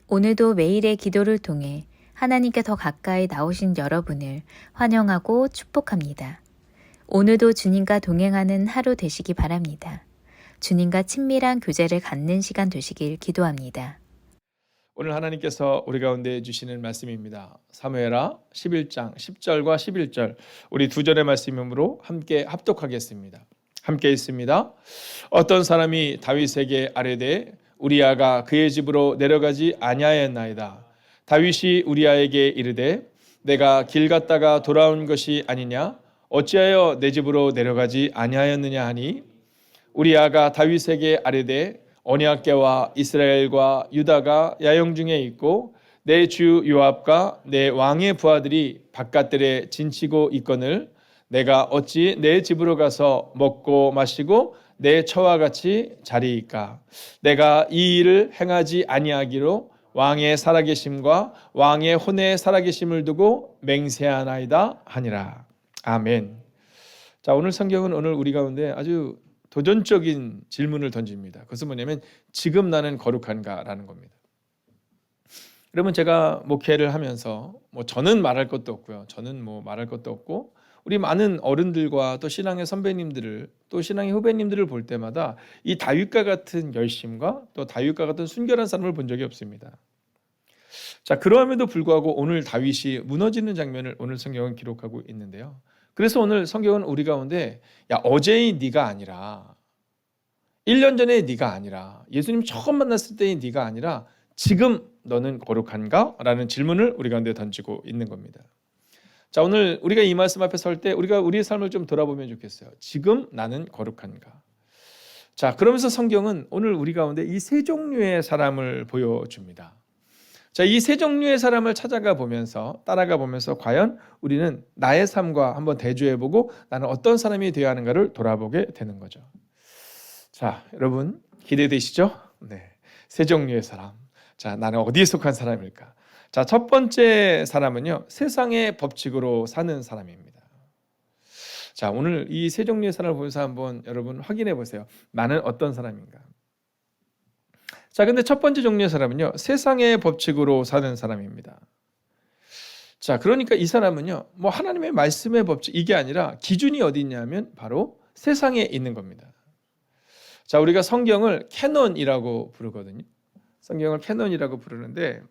오늘도 매일의 기도를 통해 하나님께 더 가까이 나오신 여러분을 환영하고 축복합니다. 오늘도 주님과 동행하는 하루 되시기 바랍니다. 주님과 친밀한 교제를 갖는 시간 되시길 기도합니다. 오늘 하나님께서 우리 가운데 주시는 말씀입니다. 사무엘하 11장 10절과 11절 우리 두 절의 말씀으로 함께 합독하겠습니다. 함께 있습니다. 어떤 사람이 다윗에게 아뢰되 우리아가 그의 집으로 내려가지 아니하였나이다. 다윗이 우리아에게 이르되 내가 길 갔다가 돌아온 것이 아니냐? 어찌하여 내 집으로 내려가지 아니하였느냐 하니 우리아가 다윗에게 아뢰되 언약궤와 이스라엘과 유다가 야영 중에 있고 내 주 요압과 내 왕의 부하들이 바깥들에 진치고 있거늘 내가 어찌 내 집으로 가서 먹고 마시고 내 처와 같이 자리이까? 내가 이 일을 행하지 아니하기로 왕의 살아계심과 왕의 혼의 살아계심을 두고 맹세하나이다 하니라. 아멘. 자, 오늘 성경은 오늘 우리 가운데 아주 도전적인 질문을 던집니다. 그것은 뭐냐면 지금 나는 거룩한가? 라는 겁니다. 여러분, 제가 목회를 하면서 저는 말할 것도 없고요. 저는 말할 것도 없고 우리 많은 어른들과 또 신앙의 선배님들을 또 신앙의 후배님들을 볼 때마다 이 다윗과 같은 열심과 또 다윗과 같은 순결한 사람을 본 적이 없습니다. 자, 그러함에도 불구하고 오늘 다윗이 무너지는 장면을 오늘 성경은 기록하고 있는데요. 그래서 오늘 성경은 우리 가운데 어제의 네가 아니라 1년 전의 네가 아니라 예수님 처음 만났을 때의 네가 아니라 지금 너는 거룩한가? 라는 질문을 우리 가운데 던지고 있는 겁니다. 자, 오늘 우리가 이 말씀 앞에 설 때 우리가 우리의 삶을 좀 돌아보면 좋겠어요. 지금 나는 거룩한가? 자, 그러면서 성경은 오늘 우리 가운데 이 세 종류의 사람을 보여줍니다. 자, 이 세 종류의 사람을 찾아가 보면서 따라가 보면서 과연 우리는 나의 삶과 한번 대조해보고 나는 어떤 사람이 되어야 하는가를 돌아보게 되는 거죠. 자, 여러분 기대되시죠? 네, 세 종류의 사람. 자, 나는 어디에 속한 사람일까? 자, 첫 번째 사람은요, 세상의 법칙으로 사는 사람입니다. 자, 오늘 이 세 종류의 사람을 보면서 한번 여러분 확인해 보세요. 나는 어떤 사람인가? 자, 근데 첫 번째 종류의 사람은요, 세상의 법칙으로 사는 사람입니다. 자, 그러니까 이 사람은요, 하나님의 말씀의 법칙, 이게 아니라 기준이 어디 있냐면 바로 세상에 있는 겁니다. 자, 우리가 성경을 캐논이라고 부르거든요. 성경을 캐논이라고 부르는데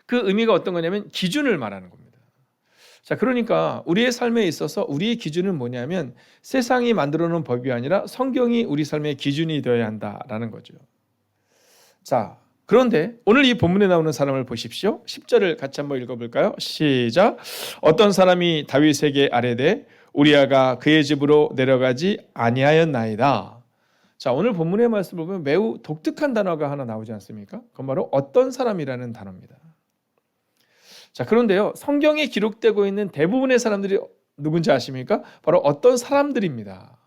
그 의미가 어떤 거냐면 기준을 말하는 겁니다. 자, 그러니까 우리의 삶에 있어서 우리의 기준은 뭐냐면 세상이 만들어 놓은 법이 아니라 성경이 우리 삶의 기준이 되어야 한다라는 거죠. 자, 그런데 오늘 이 본문에 나오는 사람을 보십시오. 10절을 같이 한번 읽어볼까요? 시작. 어떤 사람이 다윗에게 아뢰되 우리아가 그의 집으로 내려가지 아니하였나이다. 자, 오늘 본문의 말씀을 보면 매우 독특한 단어가 하나 나오지 않습니까? 그건 바로 어떤 사람이라는 단어입니다. 자, 그런데요, 성경에 기록되고 있는 대부분의 사람들이 누군지 아십니까? 바로 어떤 사람들입니다.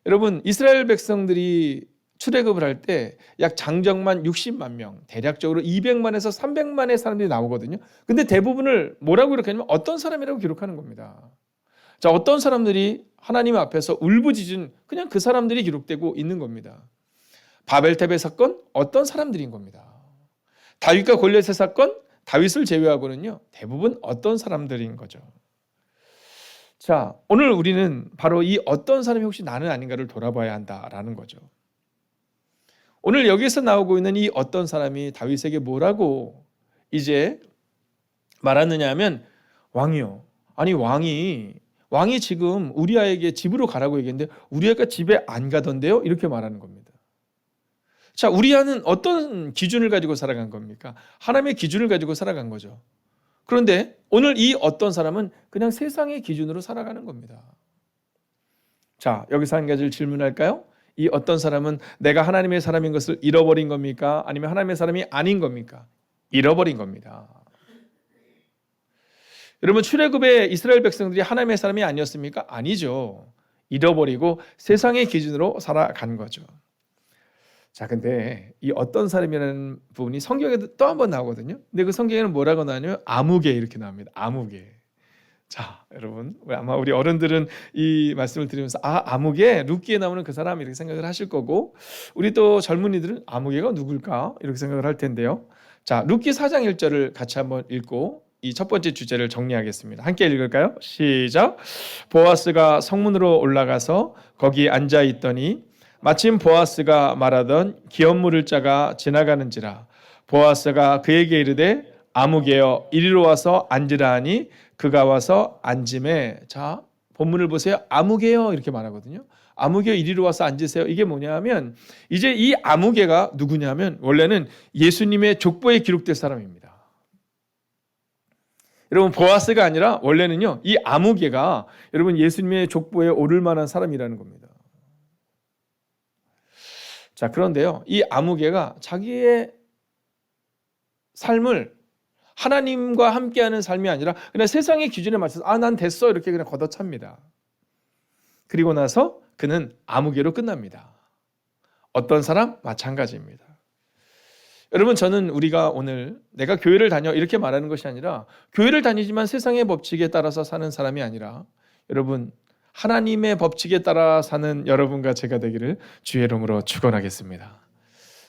여러분, 이스라엘 백성들이 출애굽을 할 때 약 장정만 60만 명, 대략적으로 200만에서 300만의 사람들이 나오거든요. 근데 대부분을 뭐라고 이렇게 하냐면 어떤 사람이라고 기록하는 겁니다. 자, 어떤 사람들이 하나님 앞에서 울부짖은 그냥 그 사람들이 기록되고 있는 겁니다. 바벨탑의 사건, 어떤 사람들인 겁니다. 다윗과 골리앗의 사건, 다윗을 제외하고는요, 대부분 어떤 사람들인 거죠. 자, 오늘 우리는 바로 이 어떤 사람이 혹시 나는 아닌가를 돌아봐야 한다라는 거죠. 오늘 여기서 나오고 있는 이 어떤 사람이 다윗에게 뭐라고 이제 말하느냐 하면 왕이요. 아니 왕이 지금 우리아에게 집으로 가라고 얘기했는데 우리아가 집에 안 가던데요? 이렇게 말하는 겁니다. 자, 우리아는 어떤 기준을 가지고 살아간 겁니까? 하나님의 기준을 가지고 살아간 거죠. 그런데 오늘 이 어떤 사람은 그냥 세상의 기준으로 살아가는 겁니다. 자, 여기서 한 가지를 질문할까요? 이 어떤 사람은 내가 하나님의 사람인 것을 잃어버린 겁니까? 아니면 하나님의 사람이 아닌 겁니까? 잃어버린 겁니다. 여러분, 출애굽에 이스라엘 백성들이 하나님의 사람이 아니었습니까? 아니죠. 잃어버리고 세상의 기준으로 살아간 거죠. 자, 근데 이 어떤 사람이라는 부분이 성경에도 또 한 번 나오거든요. 근데 그 성경에는 뭐라고 나오냐면 아무개 이렇게 나옵니다. 아무개. 자, 여러분, 아마 우리 어른들은 이 말씀을 들으면서 아무개, 룻기에 나오는 그 사람 이렇게 생각을 하실 거고, 우리 또 젊은이들은 아무개가 누굴까 이렇게 생각을 할 텐데요. 자, 룻기 4장 1절을 같이 한번 읽고 이 첫 번째 주제를 정리하겠습니다. 함께 읽을까요? 시작. 보아스가 성문으로 올라가서 거기 앉아 있더니 마침 보아스가 말하던 기업 물을 자가 지나가는지라. 보아스가 그에게 이르되 아무개여 이리로 와서 앉으라 하니 그가 와서 앉음에, 자, 본문을 보세요. 아무개요 이렇게 말하거든요. 아무개 이리로 와서 앉으세요. 이게 뭐냐면 이제 이 아무개가 누구냐면 원래는 예수님의 족보에 기록될 사람입니다. 여러분, 보아스가 아니라 원래는요, 이 아무개가 여러분 예수님의 족보에 오를 만한 사람이라는 겁니다. 자, 그런데요, 이 아무개가 자기의 삶을 하나님과 함께하는 삶이 아니라 그냥 세상의 기준에 맞춰서 난 됐어 이렇게 그냥 걷어찹니다. 그리고 나서 그는 아무개로 끝납니다. 어떤 사람? 마찬가지입니다. 여러분, 저는 우리가 오늘 내가 교회를 다녀 이렇게 말하는 것이 아니라 교회를 다니지만 세상의 법칙에 따라서 사는 사람이 아니라 여러분 하나님의 법칙에 따라 사는 여러분과 제가 되기를 주의 이름으로 축원하겠습니다.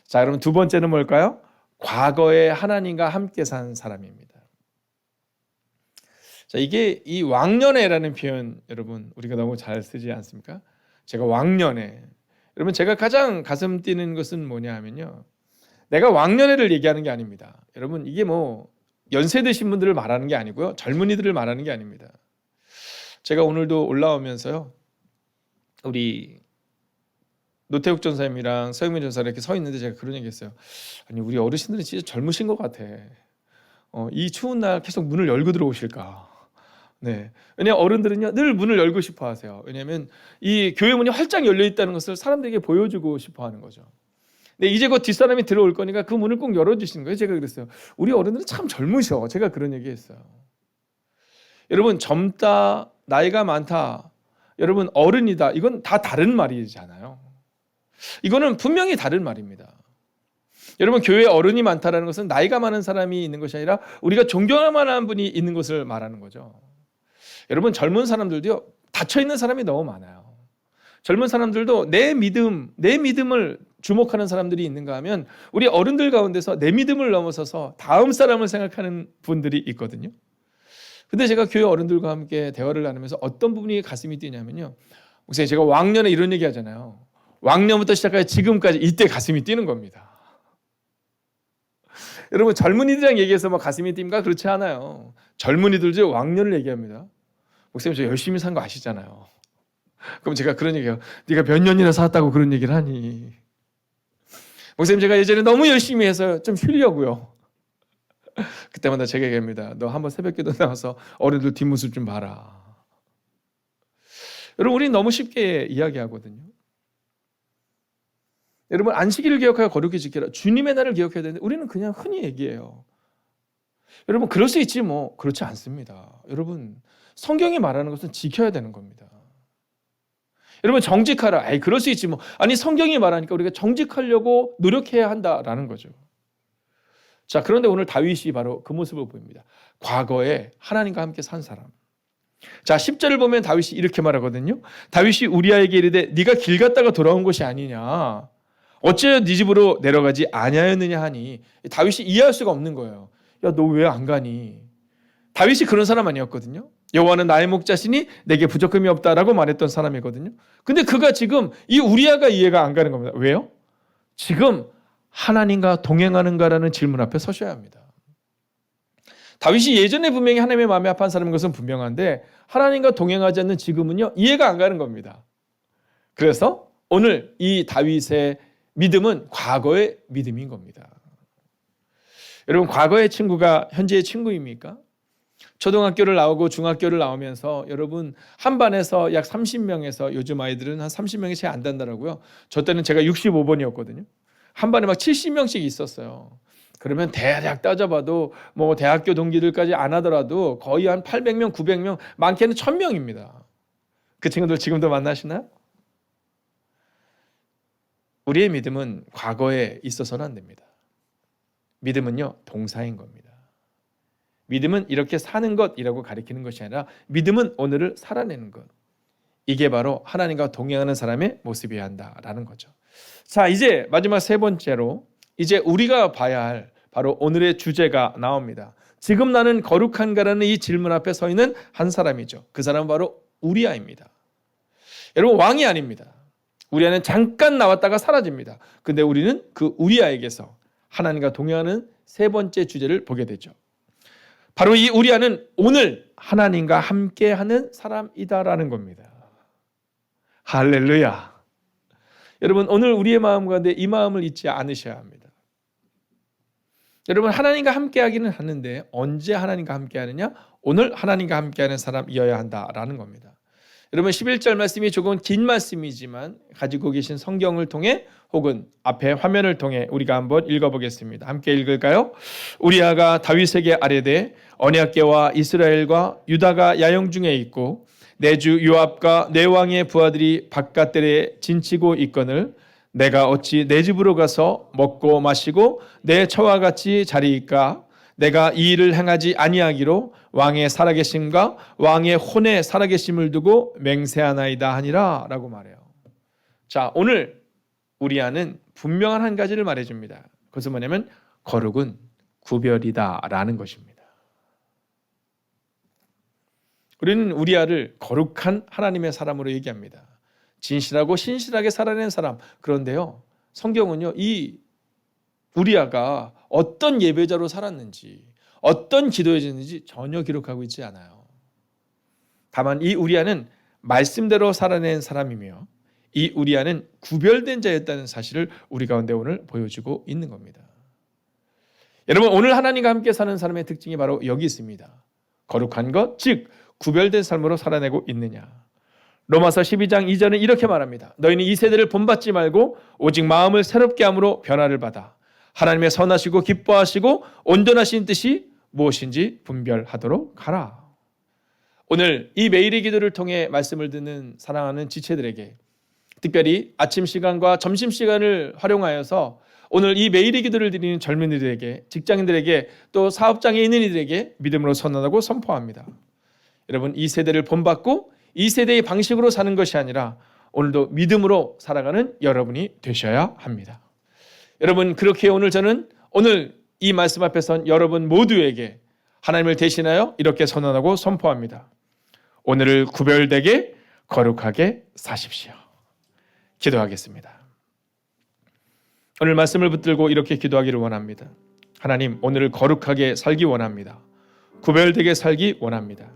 자, 여러분 두 번째는 뭘까요? 과거에 하나님과 함께 산 사람입니다. 자, 이게 이 왕년애라는 표현 여러분 우리가 너무 잘 쓰지 않습니까? 제가 왕년애. 여러분 제가 가장 가슴 뛰는 것은 뭐냐 하면요. 내가 왕년애를 얘기하는 게 아닙니다. 여러분 이게 뭐 연세 드신 분들을 말하는 게 아니고요. 젊은이들을 말하는 게 아닙니다. 제가 오늘도 올라오면서요. 우리 노태욱 전사님이랑 서영민 전사님 이렇게 서 있는데 제가 그런 얘기 했어요. 아니 우리 어르신들은 진짜 젊으신 것 같아. 이 추운 날 계속 문을 열고 들어오실까. 네. 왜냐하면 어른들은요 늘 문을 열고 싶어 하세요. 왜냐하면 이 교회 문이 활짝 열려 있다는 것을 사람들에게 보여주고 싶어 하는 거죠. 근데 이제 곧 뒷사람이 들어올 거니까 그 문을 꼭 열어주시는 거예요. 제가 그랬어요. 우리 어른들은 참 젊으셔. 제가 그런 얘기 했어요. 여러분 젊다, 나이가 많다, 여러분 어른이다, 이건 다 다른 말이잖아요. 이거는 분명히 다른 말입니다. 여러분 교회에 어른이 많다는 것은 나이가 많은 사람이 있는 것이 아니라 우리가 존경할 만한 분이 있는 것을 말하는 거죠. 여러분 젊은 사람들도요 닫혀있는 사람이 너무 많아요. 젊은 사람들도 내 믿음을 주목하는 사람들이 있는가 하면 우리 어른들 가운데서 내 믿음을 넘어서서 다음 사람을 생각하는 분들이 있거든요. 근데 제가 교회 어른들과 함께 대화를 나누면서 어떤 부분이 가슴이 뛰냐면요. 목사님 제가 왕년에 이런 얘기 하잖아요. 왕년부터 시작해 지금까지 이때 가슴이 뛰는 겁니다. 여러분 젊은이들이랑 얘기해서 막 가슴이 뜁니까? 그렇지 않아요. 젊은이들도 왕년을 얘기합니다. 목사님 저 열심히 산 거 아시잖아요. 그럼 제가 그런 얘기해요. 네가 몇 년이나 살았다고 그런 얘기를 하니. 목사님 제가 예전에 너무 열심히 해서 좀 쉬려고요. 그때마다 제가 얘기합니다. 너 한번 새벽기도 나와서 어른들 뒷모습 좀 봐라. 여러분 우리는 너무 쉽게 이야기하거든요. 여러분 안식일을 기억하여 거룩히 지켜라. 주님의 날을 기억해야 되는데 우리는 그냥 흔히 얘기해요. 여러분 그럴 수 있지 뭐. 그렇지 않습니다. 여러분 성경이 말하는 것은 지켜야 되는 겁니다. 여러분 정직하라. 그럴 수 있지 뭐. 아니 성경이 말하니까 우리가 정직하려고 노력해야 한다라는 거죠. 자, 그런데 오늘 다윗이 바로 그 모습을 보입니다. 과거에 하나님과 함께 산 사람. 자, 10절을 보면 다윗이 이렇게 말하거든요. 다윗이 우리아에게 이르되 네가 길 갔다가 돌아온 것이 아니냐. 어찌하여 네 집으로 내려가지 아니하였느냐 하니 다윗이 이해할 수가 없는 거예요. 야, 너 왜 안 가니? 다윗이 그런 사람 아니었거든요. 여호와는 나의 목자시니 내게 부족함이 없다라고 말했던 사람이거든요. 근데 그가 지금 이 우리아가 이해가 안 가는 겁니다. 왜요? 지금 하나님과 동행하는가라는 질문 앞에 서셔야 합니다. 다윗이 예전에 분명히 하나님의 마음에 합한 사람인 것은 분명한데 하나님과 동행하지 않는 지금은요 이해가 안 가는 겁니다. 그래서 오늘 이 다윗의 믿음은 과거의 믿음인 겁니다. 여러분 과거의 친구가 현재의 친구입니까? 초등학교를 나오고 중학교를 나오면서 여러분 한 반에서 약 30명에서 요즘 아이들은 한 30명이 채 안 된다라고요. 저 때는 제가 65번이었거든요. 한 반에 막 70명씩 있었어요. 그러면 대략 따져봐도 뭐 대학교 동기들까지 안 하더라도 거의 한 800명, 900명, 많게는 1000명입니다. 그 친구들 지금도 만나시나요? 우리의 믿음은 과거에 있어서는 안 됩니다. 믿음은요 동사인 겁니다. 믿음은 이렇게 사는 것이라고 가리키는 것이 아니라 믿음은 오늘을 살아내는 것. 이게 바로 하나님과 동행하는 사람의 모습이어야 한다라는 거죠. 자, 이제 마지막 세 번째로 이제 우리가 봐야 할 바로 오늘의 주제가 나옵니다. 지금 나는 거룩한가라는 이 질문 앞에 서 있는 한 사람이죠. 그 사람은 바로 우리아입니다. 여러분, 왕이 아닙니다. 우리아는 잠깐 나왔다가 사라집니다. 근데 우리는 그 우리아에게서 하나님과 동행하는 세 번째 주제를 보게 되죠. 바로 이 우리아는 오늘 하나님과 함께하는 사람이다라는 겁니다. 할렐루야. 여러분, 오늘 우리의 마음 가운데 이 마음을 잊지 않으셔야 합니다. 여러분, 하나님과 함께하기는 하는데 언제 하나님과 함께하느냐? 오늘 하나님과 함께하는 사람이어야 한다라는 겁니다. 여러분, 11절 말씀이 조금 긴 말씀이지만 가지고 계신 성경을 통해 혹은 앞에 화면을 통해 우리가 한번 읽어보겠습니다. 함께 읽을까요? 우리아가 다윗에게 아뢰되 언약궤와 이스라엘과 유다가 야영 중에 있고 내 주 요압과 내 왕의 부하들이 바깥들에 진치고 있거늘 내가 어찌 내 집으로 가서 먹고 마시고 내 처와 같이 자리이까? 내가 이 일을 행하지 아니하기로 왕의 살아계심과 왕의 혼의 살아계심을 두고 맹세하나이다 하니라 라고 말해요. 자, 오늘 우리아는 분명한 한 가지를 말해줍니다. 그것은 뭐냐면 거룩은 구별이다 라는 것입니다. 우리는 우리아를 거룩한 하나님의 사람으로 얘기합니다. 진실하고 신실하게 살아낸 사람. 그런데요, 성경은요, 이 우리아가 어떤 예배자로 살았는지, 어떤 기도했는지 전혀 기록하고 있지 않아요. 다만 이 우리아는 말씀대로 살아낸 사람이며 이 우리아는 구별된 자였다는 사실을 우리 가운데 오늘 보여주고 있는 겁니다. 여러분, 오늘 하나님과 함께 사는 사람의 특징이 바로 여기 있습니다. 거룩한 것, 즉 구별된 삶으로 살아내고 있느냐. 로마서 12장 2절은 이렇게 말합니다. 너희는 이 세대를 본받지 말고 오직 마음을 새롭게 함으로 변화를 받아 하나님의 선하시고 기뻐하시고 온전하신 뜻이 무엇인지 분별하도록 하라. 오늘 이 매일의 기도를 통해 말씀을 듣는 사랑하는 지체들에게, 특별히 아침 시간과 점심 시간을 활용하여서 오늘 이 매일의 기도를 드리는 젊은이들에게, 직장인들에게, 또 사업장에 있는 이들에게 믿음으로 선언하고 선포합니다. 여러분, 이 세대를 본받고 이 세대의 방식으로 사는 것이 아니라 오늘도 믿음으로 살아가는 여러분이 되셔야 합니다. 여러분, 그렇게 오늘 저는 오늘 이 말씀 앞에 선 여러분 모두에게 하나님을 대신하여 이렇게 선언하고 선포합니다. 오늘을 구별되게 거룩하게 사십시오. 기도하겠습니다. 오늘 말씀을 붙들고 이렇게 기도하기를 원합니다. 하나님, 오늘을 거룩하게 살기 원합니다. 구별되게 살기 원합니다.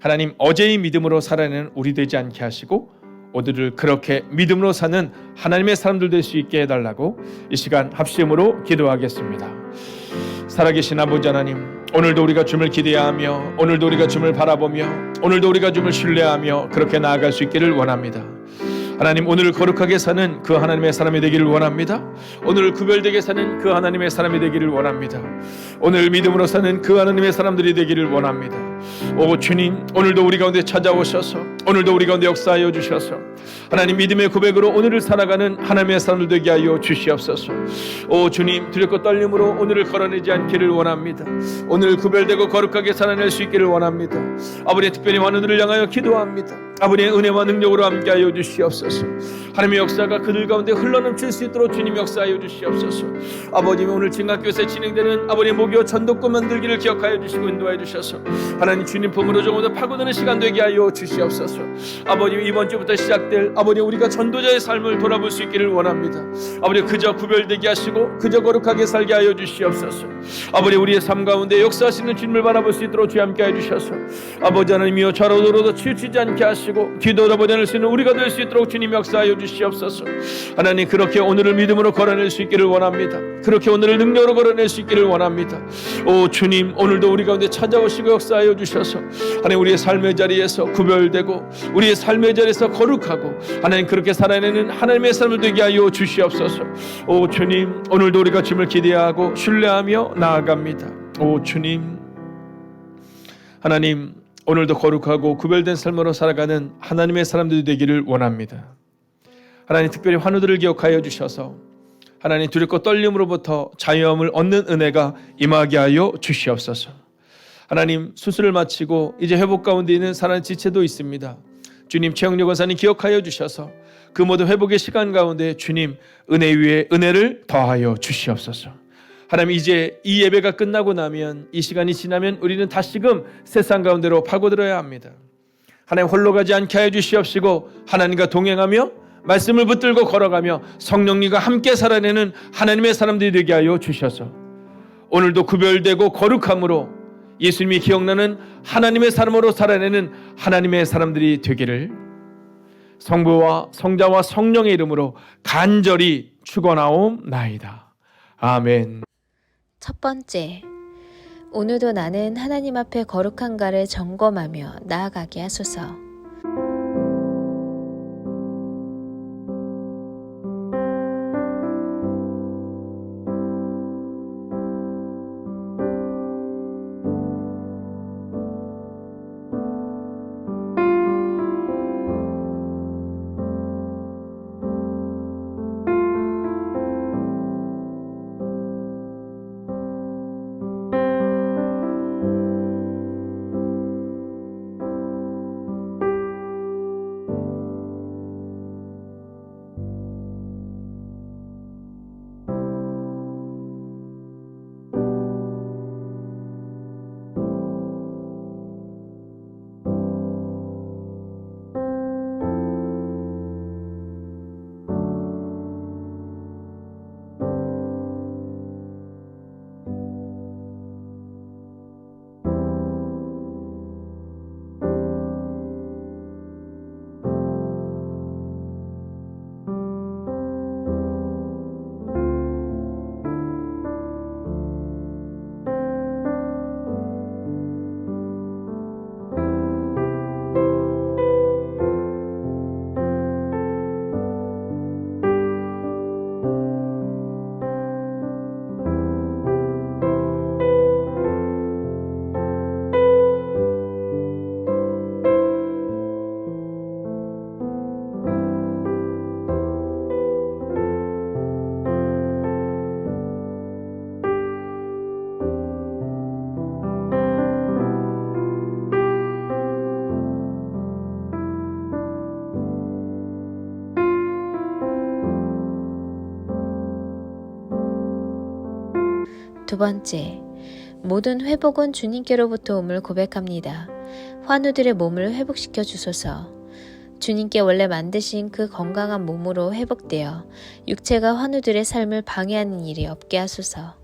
하나님, 어제의 믿음으로 살아내는 우리 되지 않게 하시고 오늘을 그렇게 믿음으로 사는 하나님의 사람들 될 수 있게 해달라고 이 시간 합심으로 기도하겠습니다. 살아계신 아버지 하나님, 오늘도 우리가 주님을 기대하며 오늘도 우리가 주님을 바라보며 오늘도 우리가 주님을 신뢰하며 그렇게 나아갈 수 있기를 원합니다. 하나님, 오늘을 거룩하게 사는 그 하나님의 사람이 되기를 원합니다. 오늘을 구별되게 사는 그 하나님의 사람이 되기를 원합니다. 오늘 믿음으로 사는 그 하나님의 사람들이 되기를 원합니다. 오 주님, 오늘도 우리 가운데 찾아오셔서 오늘도 우리 가운데 역사하여 주셔서 하나님 믿음의 고백으로 오늘을 살아가는 하나님의 사람들 되게 하여 주시옵소서. 오 주님, 두렵고 떨림으로 오늘을 걸어내지 않기를 원합니다. 오늘 구별되고 거룩하게 살아낼 수 있기를 원합니다. 아버지의 특별히 환우들을 향하여 기도합니다. 아버지의 은혜와 능력으로 함께하여 주시옵소서. 하나님의 역사가 그들 가운데 흘러넘칠 수 있도록 주님 역사하여 주시옵소서. 아버님, 오늘 진학교에서 진행되는 아버지의 목요 전도권 만들기를 기억하여 주시고 인도하여 주셔서 하나님 주님 품으로 조금 더 파고드는 시간 되게 하여 주시옵소서. 아버님, 이번 주부터 시작될 아버님 우리가 전도자의 삶을 돌아볼 수 있기를 원합니다. 아버지, 그저 구별되게 하시고 그저 거룩하게 살게 하여 주시옵소서. 아버지, 우리의 삶 가운데 역사하시는 주님을 바라볼 수 있도록 주님 함께 해주셔서 아버지 하나님이여 좌로우로도 치우치지 않게 하시고 기도로 보낼 수 있는 우리가 될 수 있도록 주님 역사하여 주시옵소서. 하나님, 그렇게 오늘을 믿음으로 걸어낼 수 있기를 원합니다. 그렇게 오늘을 능력으로 걸어낼 수 있기를 원합니다. 오 주님, 오늘도 우리 가운데 찾아오시고 역사하여 주셔서 하나님 우리의 삶의 자리에서 구별되고 우리의 삶의 자리에서 거룩하고 하나님 그렇게 살아내는 하나님의 삶을 되게 하여 주시옵소서. 오 주님, 오늘도 우리가 주님을 기대하고 신뢰하며 나아갑니다. 오 주님, 하나님 오늘도 거룩하고 구별된 삶으로 살아가는 하나님의 사람들이 되기를 원합니다. 하나님, 특별히 환우들을 기억하여 주셔서 하나님 두렵고 떨림으로부터 자유함을 얻는 은혜가 임하게 하여 주시옵소서. 하나님, 수술을 마치고 이제 회복 가운데 있는 사랑의 지체도 있습니다. 주님, 최영렬 권사님 기억하여 주셔서 그 모든 회복의 시간 가운데 주님 은혜 위에 은혜를 더하여 주시옵소서. 하나님, 이제 이 예배가 끝나고 나면, 이 시간이 지나면 우리는 다시금 세상 가운데로 파고들어야 합니다. 하나님, 홀로 가지 않게 하여 주시옵시고 하나님과 동행하며 말씀을 붙들고 걸어가며 성령님과 함께 살아내는 하나님의 사람들이 되게 하여 주셔서 오늘도 구별되고 거룩함으로 예수님이 기억나는 하나님의 사람으로 살아내는 하나님의 사람들이 되기를 성부와 성자와 성령의 이름으로 간절히 축원하옵나이다. 아멘. 첫 번째, 오늘도 나는 하나님 앞에 거룩한가를 점검하며 나아가게 하소서. 두 번째, 모든 회복은 주님께로부터 옴을 고백합니다. 환우들의 몸을 회복시켜 주소서. 주님께 원래 만드신 그 건강한 몸으로 회복되어 육체가 환우들의 삶을 방해하는 일이 없게 하소서.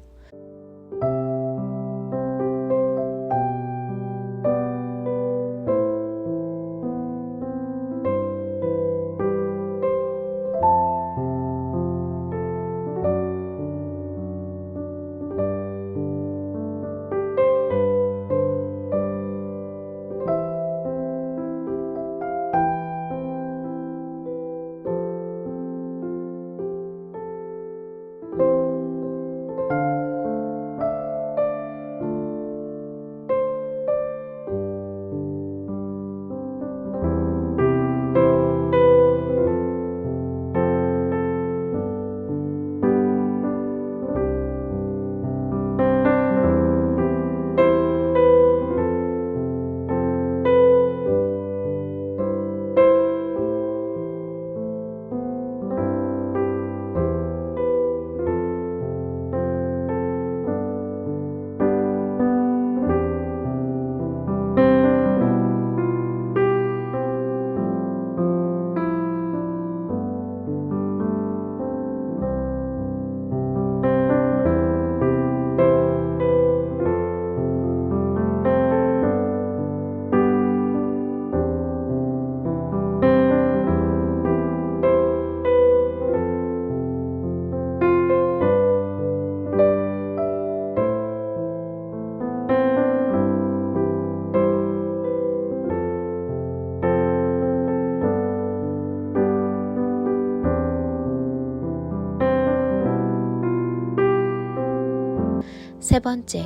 세 번째,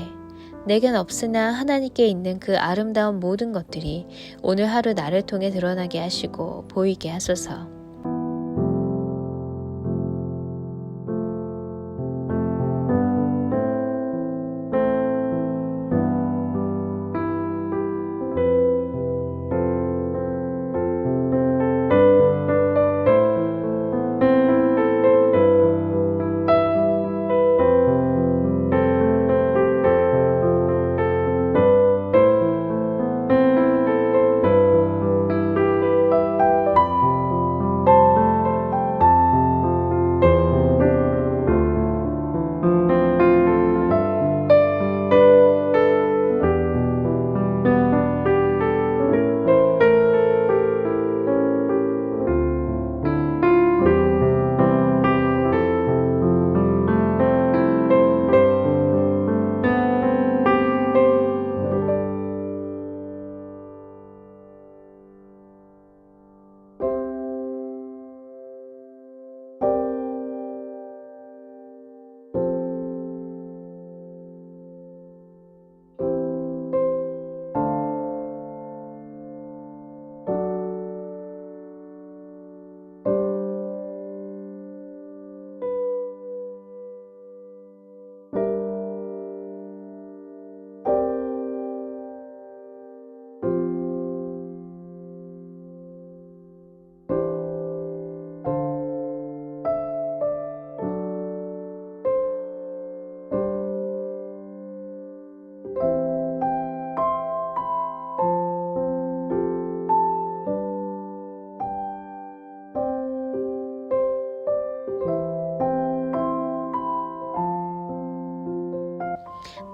내겐 없으나 하나님께 있는 그 아름다운 모든 것들이 오늘 하루 나를 통해 드러나게 하시고 보이게 하소서.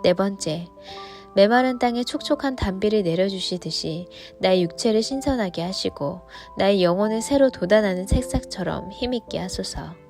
네 번째, 메마른 땅에 촉촉한 단비를 내려주시듯이 나의 육체를 신선하게 하시고 나의 영혼을 새로 돋아나는 새싹처럼 힘있게 하소서.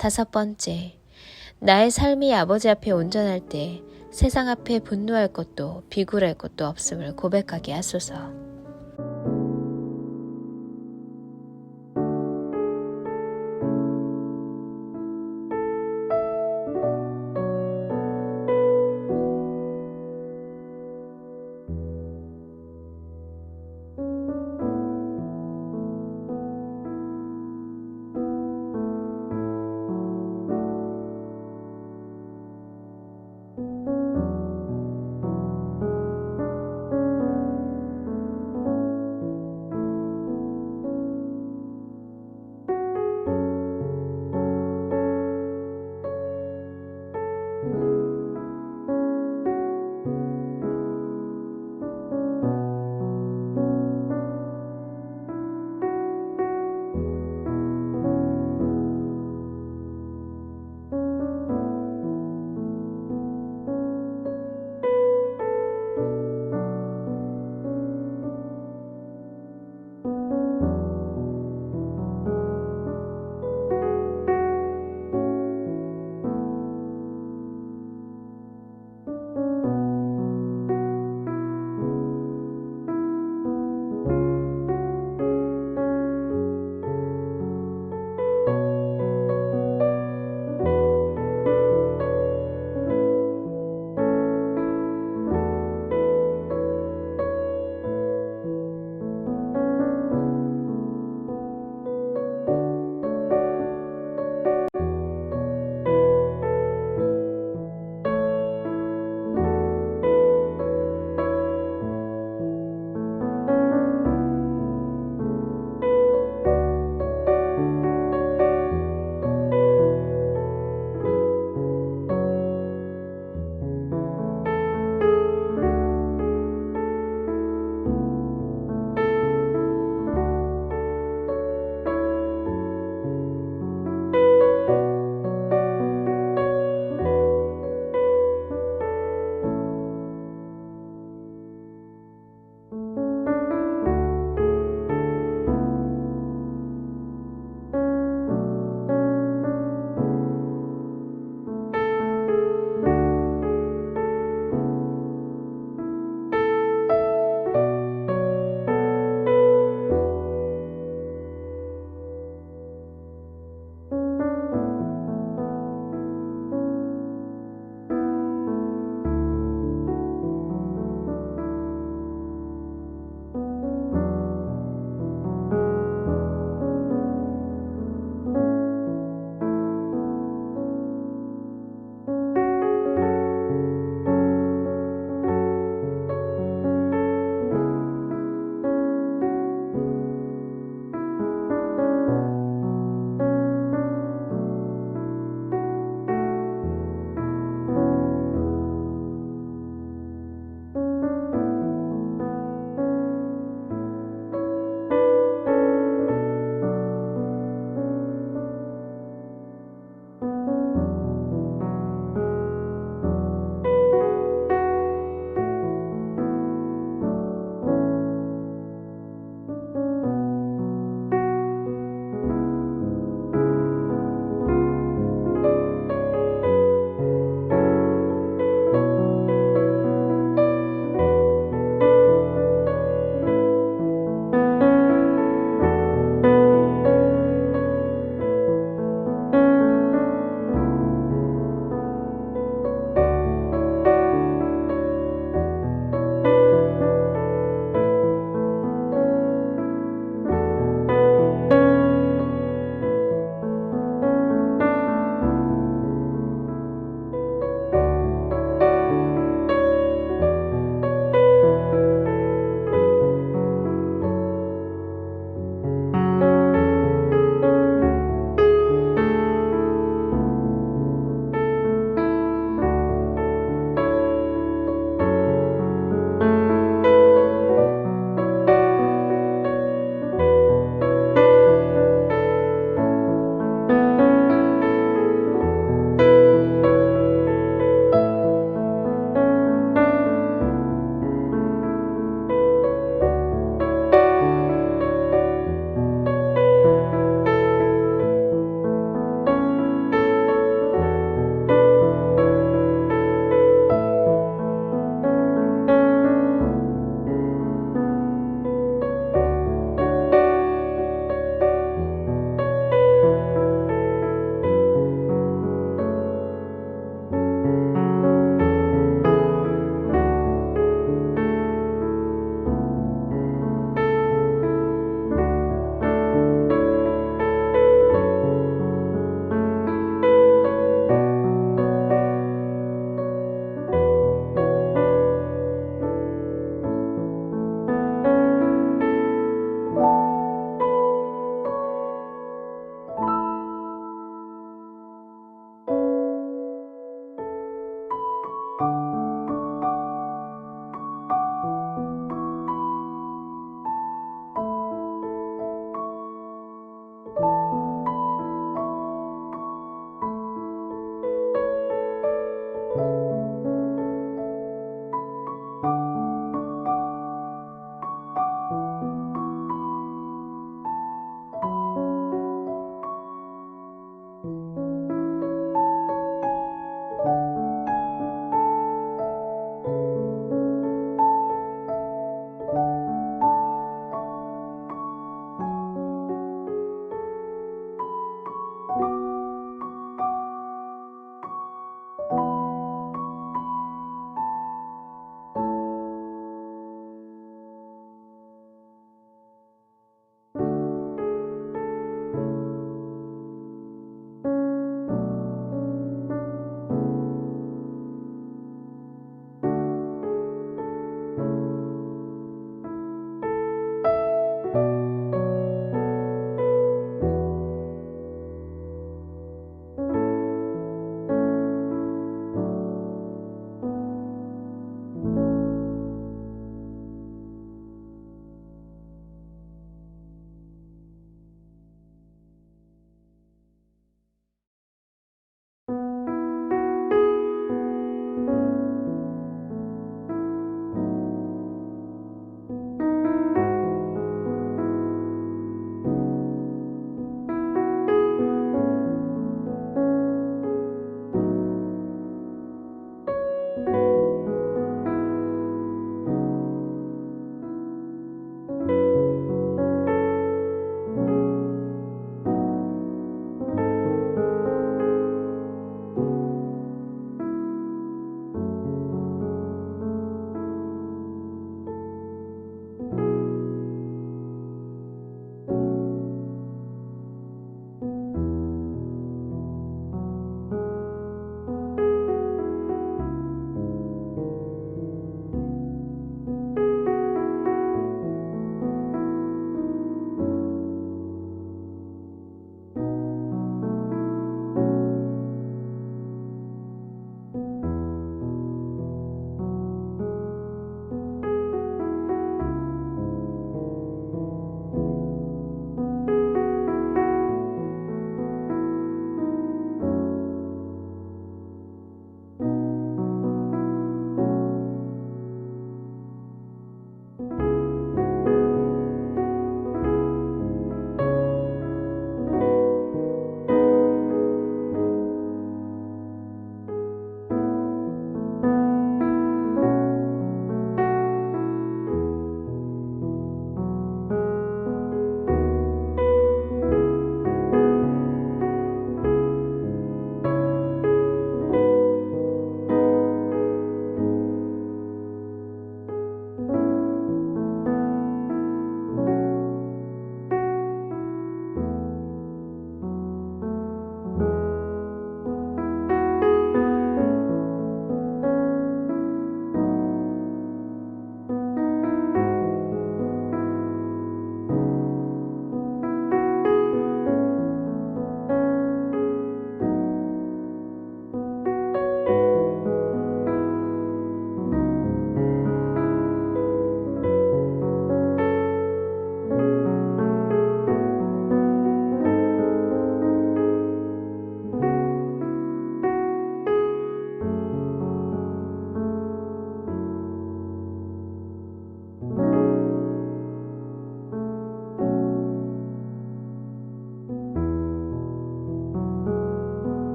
다섯 번째, 나의 삶이 아버지 앞에 온전할 때 세상 앞에 분노할 것도 비굴할 것도 없음을 고백하게 하소서.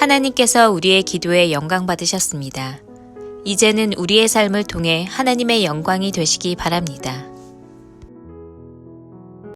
하나님께서 우리의 기도에 영광 받으셨습니다. 이제는 우리의 삶을 통해 하나님의 영광이 되시기 바랍니다.